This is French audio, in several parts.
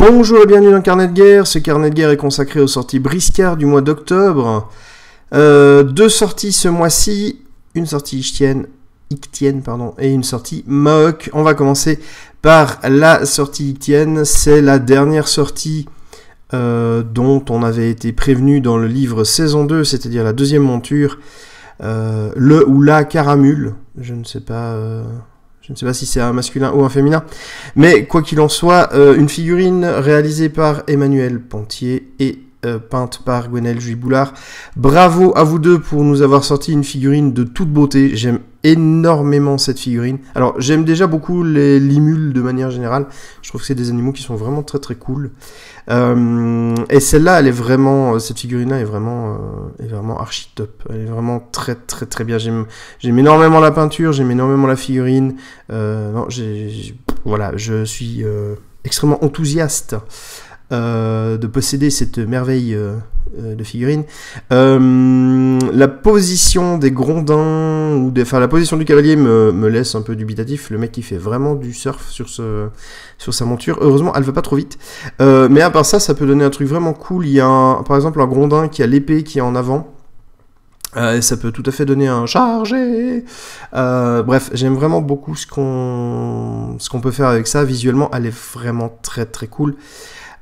Bonjour et bienvenue dans Carnet de guerre. Ce carnet de guerre est consacré aux sorties briscards du mois d'octobre. Deux sorties ce mois-ci, une sortie Ictienne, et une sortie Maok. On va commencer par la sortie Ictienne. C'est la dernière sortie dont on avait été prévenu dans le livre saison 2, c'est-à-dire la deuxième monture, le ou la Caramule. Je ne sais pas si c'est un masculin ou un féminin, mais quoi qu'il en soit, une figurine réalisée par Emmanuel Pontier et peinte par Gwenaëlle Juy-Boulard. Bravo à vous deux pour nous avoir sorti une figurine de toute beauté. J'aime énormément cette figurine. Alors, j'aime déjà beaucoup les limules de manière générale. Je trouve que c'est des animaux qui sont vraiment très très cool. Et celle-là, elle est vraiment, cette figurine-là est vraiment archi top. Elle est vraiment très très très bien. J'aime énormément la peinture, j'aime énormément la figurine. Voilà, je suis extrêmement enthousiaste de posséder cette merveille de figurine. La position des grondins, la position du cavalier me laisse un peu dubitatif. Le mec il fait vraiment du surf sur sa monture. Heureusement elle va pas trop vite. Mais à part ça, ça peut donner un truc vraiment cool. Il y a par exemple un grondin qui a l'épée qui est en avant. Et ça peut tout à fait donner un chargé. Bref, j'aime vraiment beaucoup ce qu'on peut faire avec ça. Visuellement, elle est vraiment très très cool.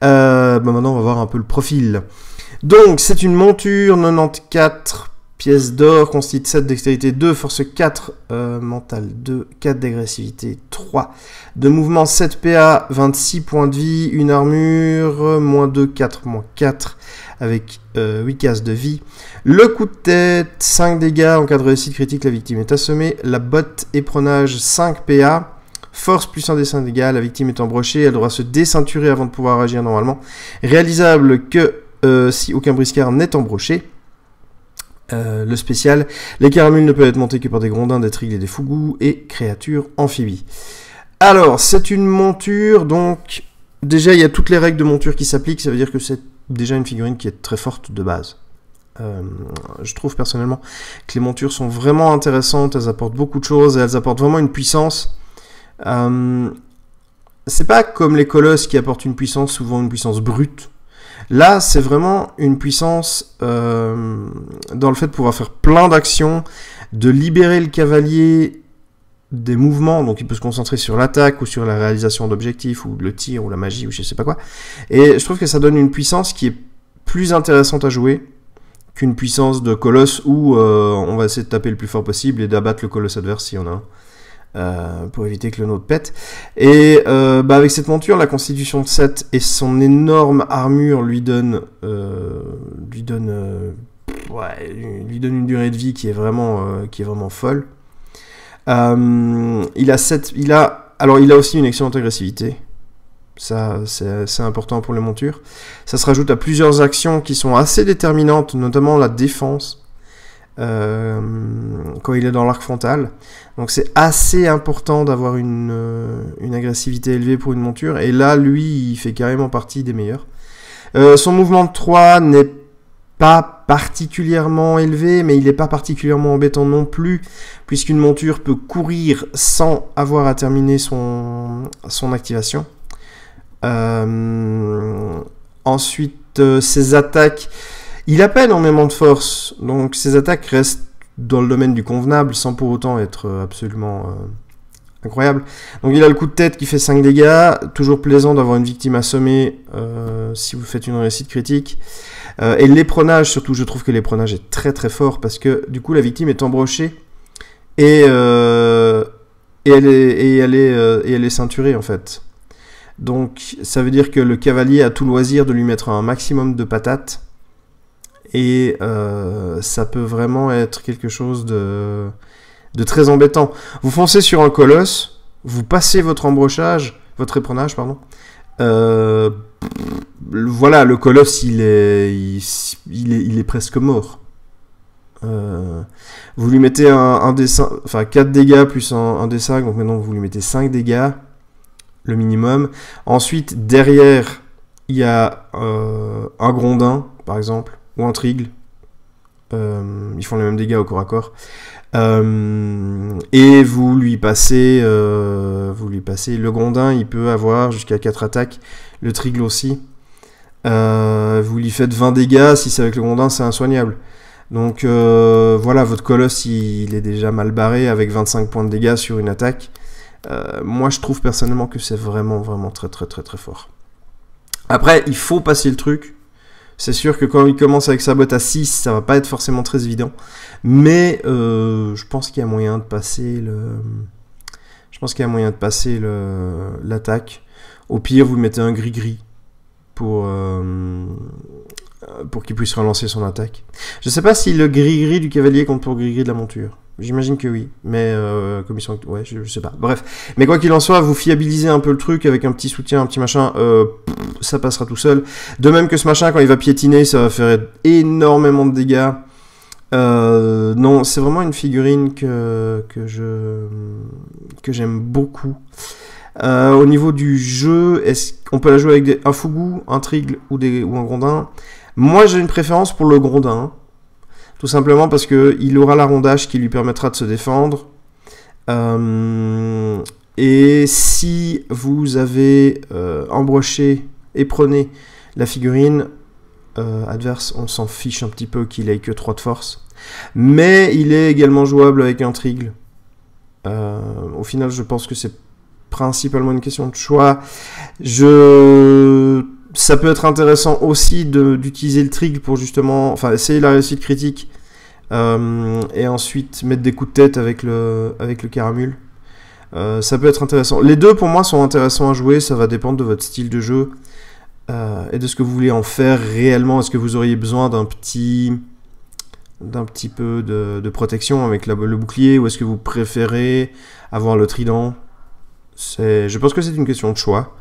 Maintenant, on va voir un peu le profil. Donc, c'est une monture 94 pièces d'or, constitue 7 dextérité 2, force 4, mental 2, 4 d'agressivité 3, de mouvement 7 PA, 26 points de vie, une armure, moins 2, 4, moins 4, avec 8 cases de vie. Le coup de tête, 5 dégâts, en cas de réussite critique, la victime est assommée. La botte épronage, 5 PA. Force plus 1 des 5 dégâts, la victime est embrochée, elle devra se déceinturer avant de pouvoir agir normalement. Réalisable que si aucun briscard n'est embroché. Le spécial, les caramules ne peuvent être montés que par des grondins, des trigles et des fougous, et créatures amphibies. Alors, c'est une monture, donc déjà il y a toutes les règles de monture qui s'appliquent, ça veut dire que c'est déjà une figurine qui est très forte de base. Je trouve personnellement que les montures sont vraiment intéressantes, elles apportent beaucoup de choses, et elles apportent vraiment une puissance. C'est pas comme les colosses qui apportent une puissance, souvent une puissance brute. Là, c'est vraiment une puissance dans le fait de pouvoir faire plein d'actions, de libérer le cavalier des mouvements, donc il peut se concentrer sur l'attaque ou sur la réalisation d'objectifs, ou le tir, ou la magie, ou je sais pas quoi. Et je trouve que ça donne une puissance qui est plus intéressante à jouer qu'une puissance de colosse où on va essayer de taper le plus fort possible et d'abattre le colosse adverse s'il y en a un. Pour éviter que le nôtre pète. Et avec cette monture, la constitution de 7 et son énorme armure lui donne une durée de vie qui est vraiment folle. Il a aussi une excellente agressivité. Ça, c'est important pour les montures. Ça se rajoute à plusieurs actions qui sont assez déterminantes, notamment la défense. Quand il est dans l'arc frontal. Donc c'est assez important d'avoir une agressivité élevée pour une monture. Et là, lui, il fait carrément partie des meilleurs. Son mouvement de 3 n'est pas particulièrement élevé, mais il n'est pas particulièrement embêtant non plus, puisqu'une monture peut courir sans avoir à terminer son activation. Ensuite, ses attaques... Il a pas énormément de force, donc ses attaques restent dans le domaine du convenable, sans pour autant être absolument incroyable. Donc il a le coup de tête qui fait 5 dégâts, toujours plaisant d'avoir une victime assommée si vous faites une réussite critique. Et l'épronnage, surtout, je trouve que l'épronnage est très très fort, parce que du coup la victime est embrochée, et elle est ceinturée en fait. Donc ça veut dire que le cavalier a tout loisir de lui mettre un maximum de patates. Et ça peut vraiment être quelque chose de très embêtant. Vous foncez sur un colosse, vous passez votre épronnage, pardon. Voilà, le colosse, il est presque mort. Vous lui mettez un D5, enfin 4 dégâts plus un D5, donc maintenant vous lui mettez 5 dégâts, le minimum. Ensuite, derrière, il y a un grondin, par exemple, ou un trigle, Ils font les mêmes dégâts au corps à corps. Et vous lui passez le Grondin, il peut avoir jusqu'à 4 attaques, le Trigle aussi. Vous lui faites 20 dégâts, si c'est avec le Grondin, c'est insoignable. Donc voilà, votre colosse il est déjà mal barré avec 25 points de dégâts sur une attaque. Moi je trouve personnellement que c'est vraiment très fort. Après, il faut passer le truc. C'est sûr que quand il commence avec sa botte à 6, ça va pas être forcément très évident. Mais je pense qu'il y a moyen de passer l'attaque. Au pire, vous mettez un gris-gris pour qu'il puisse relancer son attaque. Je sais pas si le gris-gris du cavalier compte pour gris-gris de la monture. J'imagine que oui, mais comme ils sont... Ouais, je sais pas. Bref. Mais quoi qu'il en soit, vous fiabilisez un peu le truc avec un petit soutien, un petit machin, ça passera tout seul. De même que ce machin, quand il va piétiner, ça va faire énormément de dégâts. Non, c'est vraiment une figurine que j'aime beaucoup. Au niveau du jeu, est-ce qu'on peut la jouer avec un Fougou, un Trigle ou un Grondin? Moi, j'ai une préférence pour le Grondin. Tout simplement parce qu'il aura la rondage qui lui permettra de se défendre. Et si vous avez embroché, éperonné la figurine adverse, on s'en fiche un petit peu qu'il ait que 3 de force. Mais il est également jouable avec un Trigle. Au final, je pense que c'est principalement une question de choix. Ça peut être intéressant aussi d'utiliser le Trigle pour justement, essayer la réussite critique et ensuite mettre des coups de tête avec le Caramule. Ça peut être intéressant. Les deux pour moi sont intéressants à jouer, ça va dépendre de votre style de jeu et de ce que vous voulez en faire réellement. Est-ce que vous auriez besoin d'un petit peu de protection avec le bouclier, ou est-ce que vous préférez avoir le trident? Je pense que c'est une question de choix.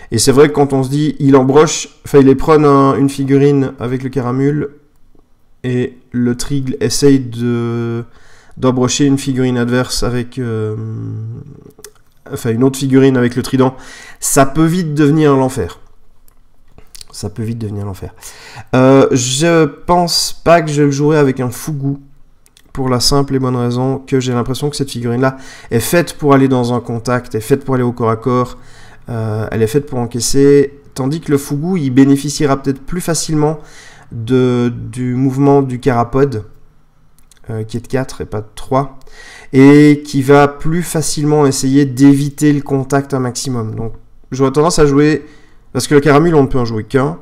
Et c'est vrai que quand on se dit, il éperonne une figurine avec le Caramule, et le Trigle essaye d'embrocher une figurine adverse avec... une autre figurine avec le trident, ça peut vite devenir l'enfer. Je pense pas que je le jouerai avec un Fougou, pour la simple et bonne raison que j'ai l'impression que cette figurine-là est faite pour aller dans un contact, est faite pour aller au corps à corps, elle est faite pour encaisser, tandis que le Fougou, il bénéficiera peut-être plus facilement du mouvement du Carapode, qui est de 4 et pas de 3, et qui va plus facilement essayer d'éviter le contact un maximum. Donc j'aurais tendance à jouer, parce que le Caramule, on ne peut en jouer qu'un,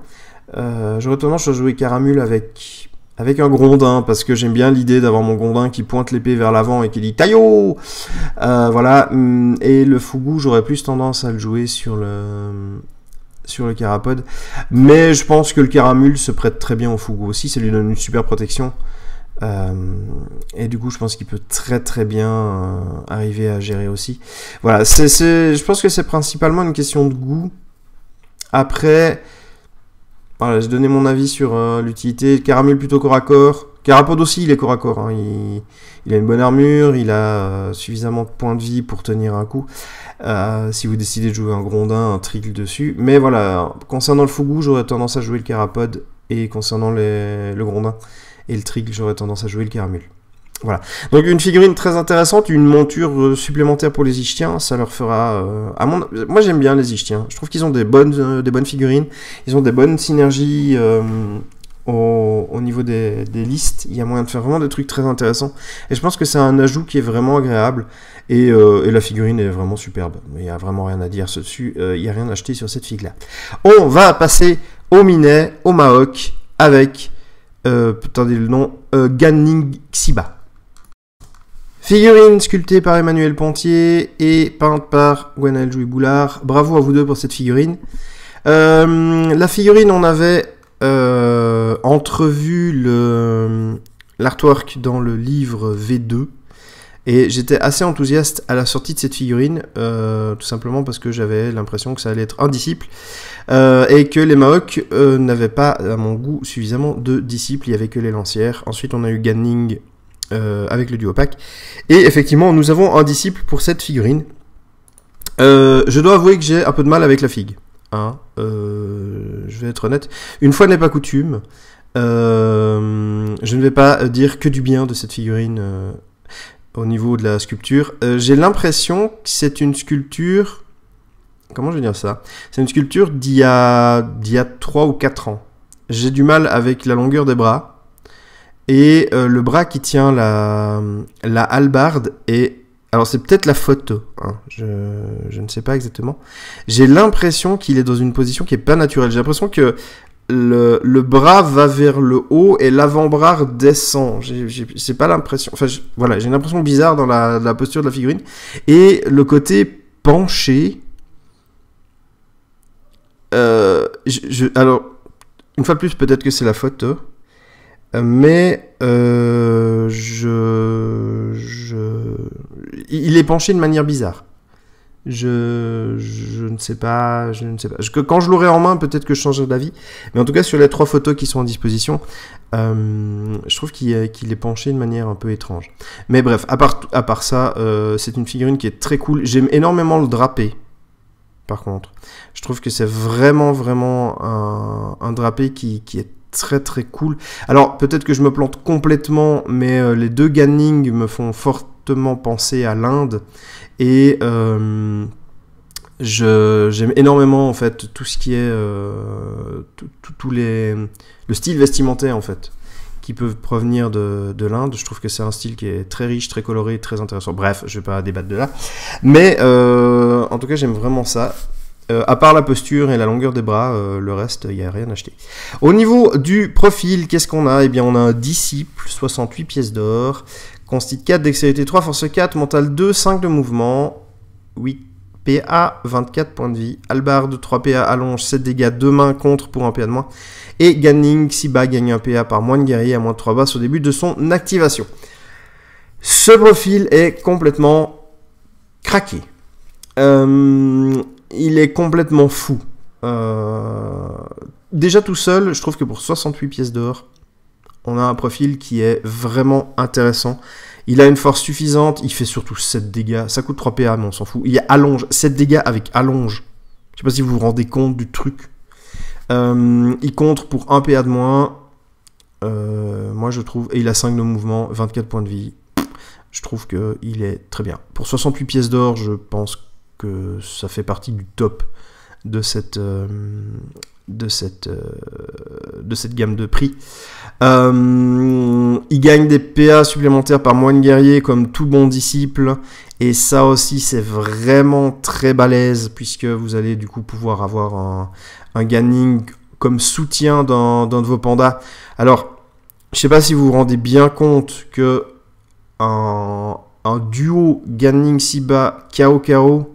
j'aurais tendance à jouer Caramule avec un Grondin, parce que j'aime bien l'idée d'avoir mon Grondin qui pointe l'épée vers l'avant et qui dit Taillot. Voilà. Et le Fougou, j'aurais plus tendance à le jouer sur le Carapode. Mais je pense que le Caramule se prête très bien au Fougou aussi, ça lui donne une super protection. Et du coup, je pense qu'il peut très bien arriver à gérer aussi. Voilà, je pense que c'est principalement une question de goût. Après... Voilà, j'ai donné mon avis sur l'utilité. Caramule plutôt corps à corps. Carapode aussi, il est corps à corps. Hein. Il a une bonne armure, il a suffisamment de points de vie pour tenir un coup. Si vous décidez de jouer un Grondin, un Trigle dessus. Mais voilà, concernant le Fougou, j'aurais tendance à jouer le Carapode. Et concernant le Grondin et le Trigle, j'aurais tendance à jouer le Caramule. Voilà. Donc une figurine très intéressante, une monture supplémentaire pour les Ichtiens, ça leur fera... Moi j'aime bien les Ichtiens, je trouve qu'ils ont des bonnes figurines, ils ont des bonnes synergies au niveau des listes, il y a moyen de faire vraiment des trucs très intéressants, et je pense que c'est un ajout qui est vraiment agréable, et la figurine est vraiment superbe, il n'y a vraiment rien à dire dessus, il n'y a rien à acheter sur cette figue-là. On va passer au Minet, au Maok, avec, attendez le nom, Ganning Xiba. Figurine sculptée par Emmanuel Pontier et peinte par Gwenaël Jouy-Boulard. Bravo à vous deux pour cette figurine. La figurine, on avait entrevu l'artwork dans le livre V2. Et j'étais assez enthousiaste à la sortie de cette figurine, tout simplement parce que j'avais l'impression que ça allait être un disciple, et que les Maok n'avaient pas, à mon goût, suffisamment de disciples, il n'y avait que les lancières. Ensuite, on a eu Ganning avec le duo pack, et effectivement, nous avons un disciple pour cette figurine. Je dois avouer que j'ai un peu de mal avec la figue. Hein. Je vais être honnête. Une fois n'est pas coutume, Je ne vais pas dire que du bien de cette figurine au niveau de la sculpture. J'ai l'impression que c'est une sculpture... Comment je vais dire ça? C'est une sculpture d'il y a 3 ou 4 ans. J'ai du mal avec la longueur des bras. Et le bras qui tient la hallebarde est... Alors c'est peut-être la photo, hein. Je ne sais pas exactement. J'ai l'impression qu'il est dans une position qui est pas naturelle. J'ai l'impression que le bras va vers le haut et l'avant-bras descend. J'ai pas l'impression... Enfin, voilà, j'ai une impression bizarre dans la posture de la figurine. Et le côté penché... alors, une fois de plus, peut-être que c'est la photo. Mais il est penché de manière bizarre. Je ne sais pas. Quand je l'aurai en main, peut-être que je changerai d'avis. Mais en tout cas, sur les 3 photos qui sont à disposition, je trouve qu'il est penché de manière un peu étrange. Mais bref, à part ça, c'est une figurine qui est très cool. J'aime énormément le drapé. Par contre, je trouve que c'est vraiment un drapé qui est très très cool. Alors peut-être que je me plante complètement, mais les 2 Ganning me font fortement penser à l'Inde et j'aime énormément en fait tout ce qui est le style vestimentaire en fait qui peut provenir de l'Inde. Je trouve que c'est un style qui est très riche, très coloré, très intéressant. Bref, je vais pas débattre de là, mais en tout cas j'aime vraiment ça. À part la posture et la longueur des bras, le reste, il n'y a rien à acheter. Au niveau du profil, qu'est-ce qu'on a? Eh bien, on a un disciple, 68 pièces d'or, consti 4, dextérité 3, force 4, mental 2, 5 de mouvement, 8 PA, 24 points de vie, hallebarde 3 PA, allonge 7 dégâts, 2 mains contre pour 1 PA de moins, et Ganning, 6 bas, gagne 1 PA par moins de guerrier à moins de 3 bas au début de son activation. Ce profil est complètement craqué. Il est complètement fou. Déjà tout seul, je trouve que pour 68 pièces d'or, on a un profil qui est vraiment intéressant. Il a une force suffisante, il fait surtout 7 dégâts. Ça coûte 3 PA, mais on s'en fout. Il y a allonge, 7 dégâts avec allonge. Je sais pas si vous vous rendez compte du truc. Il contre pour 1 PA de moins. Moi je trouve, et il a 5 de mouvement, 24 points de vie. Je trouve qu'il est très bien. Pour 68 pièces d'or, je pense que ça fait partie du top de cette gamme de prix. Il gagne des PA supplémentaires par moine guerrier comme tout bon disciple, et ça aussi c'est vraiment très balèze puisque vous allez du coup pouvoir avoir un Ganning comme soutien dans de vos pandas. Alors je sais pas si vous vous rendez bien compte que un duo Ganning Siba Kao,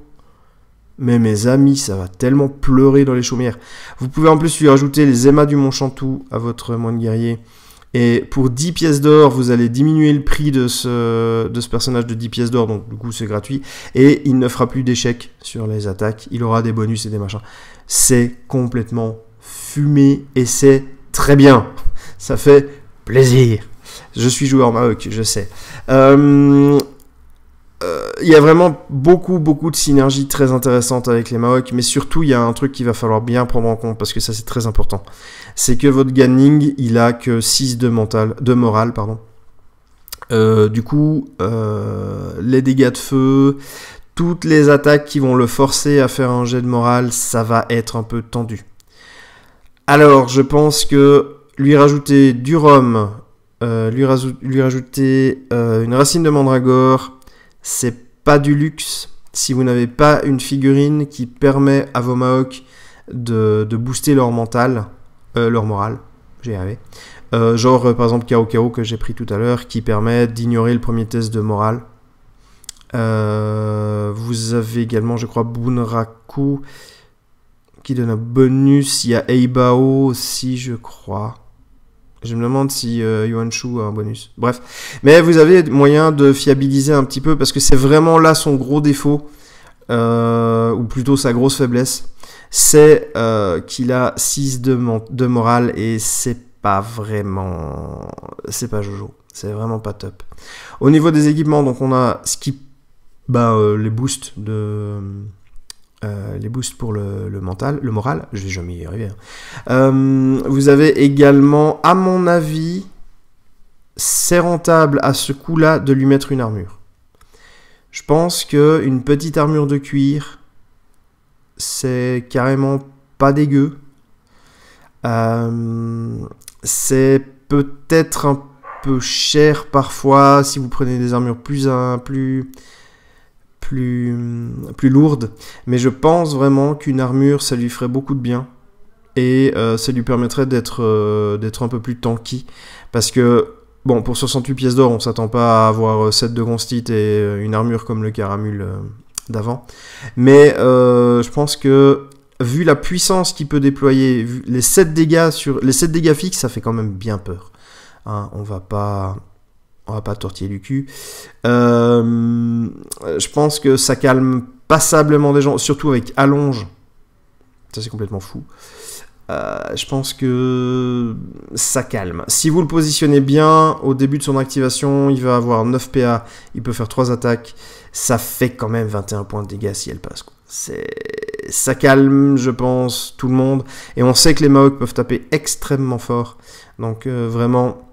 mais mes amis, ça va tellement pleurer dans les chaumières. Vous pouvez en plus lui rajouter les émas du Mont Chantou à votre moine guerrier. Et pour 10 pièces d'or, vous allez diminuer le prix de ce personnage de 10 pièces d'or, donc du coup c'est gratuit. Et il ne fera plus d'échecs sur les attaques, il aura des bonus et des machins. C'est complètement fumé et c'est très bien. Ça fait plaisir. Je suis joueur Maok, je sais. Il y a vraiment beaucoup de synergies très intéressantes avec les Maok, mais surtout il y a un truc qu'il va falloir bien prendre en compte, parce que ça c'est très important. C'est que votre Ganning, il a que 6 de morale, pardon. Du coup, les dégâts de feu, toutes les attaques qui vont le forcer à faire un jet de morale, ça va être un peu tendu. Alors, je pense que lui rajouter du rhum, lui rajouter une racine de mandragore, c'est pas du luxe si vous n'avez pas une figurine qui permet à vos Maok de booster leur mental, leur morale, j'ai arrivé. Genre par exemple Kao que j'ai pris tout à l'heure, qui permet d'ignorer le premier test de morale. Vous avez également, je crois, Bunraku qui donne un bonus. Il y a Eibao aussi, je crois. Je me demande si Yuanshu a un bonus. Bref. Mais vous avez moyen de fiabiliser un petit peu, parce que c'est vraiment là son gros défaut, ou plutôt sa grosse faiblesse. C'est qu'il a 6 de morale, et c'est pas vraiment... C'est pas Jojo. C'est vraiment pas top. Au niveau des équipements, donc on a les boosts de les boosts pour le mental, le moral, je vais jamais y arriver. Vous avez également, à mon avis, c'est rentable à ce coup-là de lui mettre une armure. Je pense qu'une petite armure de cuir, c'est carrément pas dégueu. C'est peut-être un peu cher parfois si vous prenez des armures plus lourdes, mais je pense vraiment qu'une armure ça lui ferait beaucoup de bien et ça lui permettrait d'être un peu plus tanky, parce que bon, pour 68 pièces d'or on s'attend pas à avoir 7 de constite et une armure comme le Caramule d'avant, mais je pense que vu la puissance qu'il peut déployer, vu les 7 dégâts fixes, ça fait quand même bien peur. Hein, on va pas tortiller du cul. Je pense que ça calme passablement des gens, surtout avec allonge. Ça, c'est complètement fou. Je pense que ça calme. Si vous le positionnez bien, au début de son activation, il va avoir 9 PA, il peut faire 3 attaques. Ça fait quand même 21 points de dégâts si elle passe, quoi. Ça calme, je pense, tout le monde. Et on sait que les Maoks peuvent taper extrêmement fort. Donc vraiment,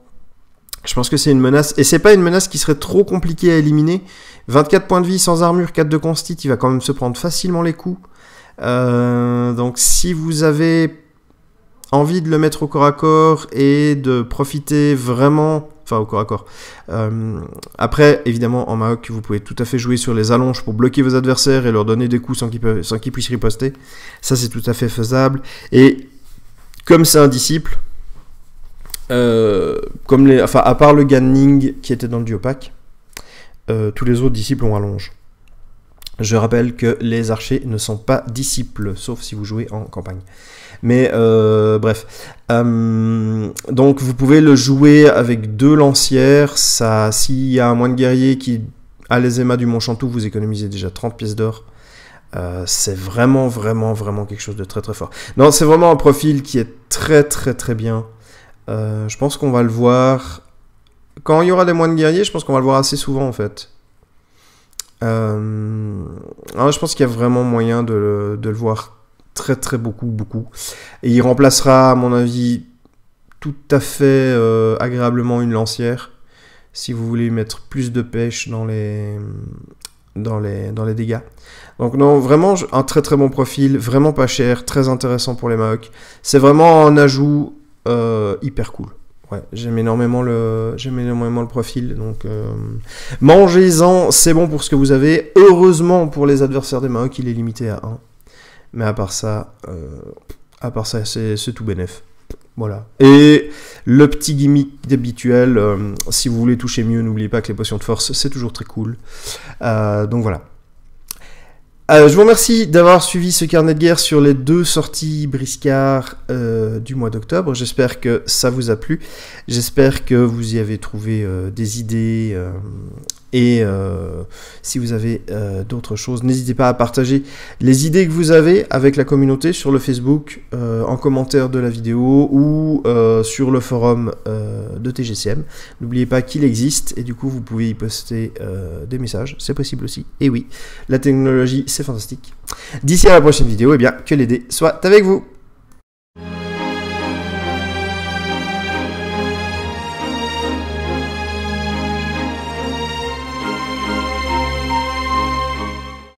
je pense que c'est une menace. Et c'est pas une menace qui serait trop compliquée à éliminer. 24 points de vie sans armure, 4 de constite, il va quand même se prendre facilement les coups. Donc si vous avez envie de le mettre au corps à corps et de profiter vraiment... Enfin, au corps à corps. Après, évidemment, en Maok, vous pouvez tout à fait jouer sur les allonges pour bloquer vos adversaires et leur donner des coups sans qu'ils puissent riposter. Ça, c'est tout à fait faisable. Et comme c'est un disciple, à part le Ganning qui était dans le duo pack, tous les autres disciples ont allonge. Je rappelle que les archers ne sont pas disciples, sauf si vous jouez en campagne. Mais bref, donc vous pouvez le jouer avec 2 lancières. Ça, s'il y a un moine guerrier qui a les émas du Mont Chantou, vous économisez déjà 30 pièces d'or. C'est vraiment quelque chose de très très fort. Non, c'est vraiment un profil qui est très très très bien. Je pense qu'on va le voir quand il y aura des moines guerriers. Je pense qu'on va le voir assez souvent en fait. Alors, je pense qu'il y a vraiment moyen de le voir très très beaucoup. Et il remplacera à mon avis tout à fait agréablement une lancière si vous voulez mettre plus de pêche dans les dégâts. Donc non, vraiment un très très bon profil, vraiment pas cher, très intéressant pour les Maoks. C'est vraiment un ajout hyper cool. Ouais, j'aime énormément le profil, donc mangez-en, c'est bon pour ce que vous avez. Heureusement pour les adversaires des Maoks, il est limité à 1. Mais à part ça c'est tout bénef. Voilà. Et le petit gimmick habituel, si vous voulez toucher mieux, n'oubliez pas que les potions de force, c'est toujours très cool. Donc voilà. Je vous remercie d'avoir suivi ce carnet de guerre sur les 2 sorties briscards du mois d'octobre. J'espère que ça vous a plu. J'espère que vous y avez trouvé des idées. Et si vous avez d'autres choses, n'hésitez pas à partager les idées que vous avez avec la communauté sur le Facebook, en commentaire de la vidéo ou sur le forum de TGCM. N'oubliez pas qu'il existe et du coup vous pouvez y poster des messages, c'est possible aussi. Et oui, la technologie c'est fantastique. D'ici à la prochaine vidéo, eh bien, que les dés soient avec vous.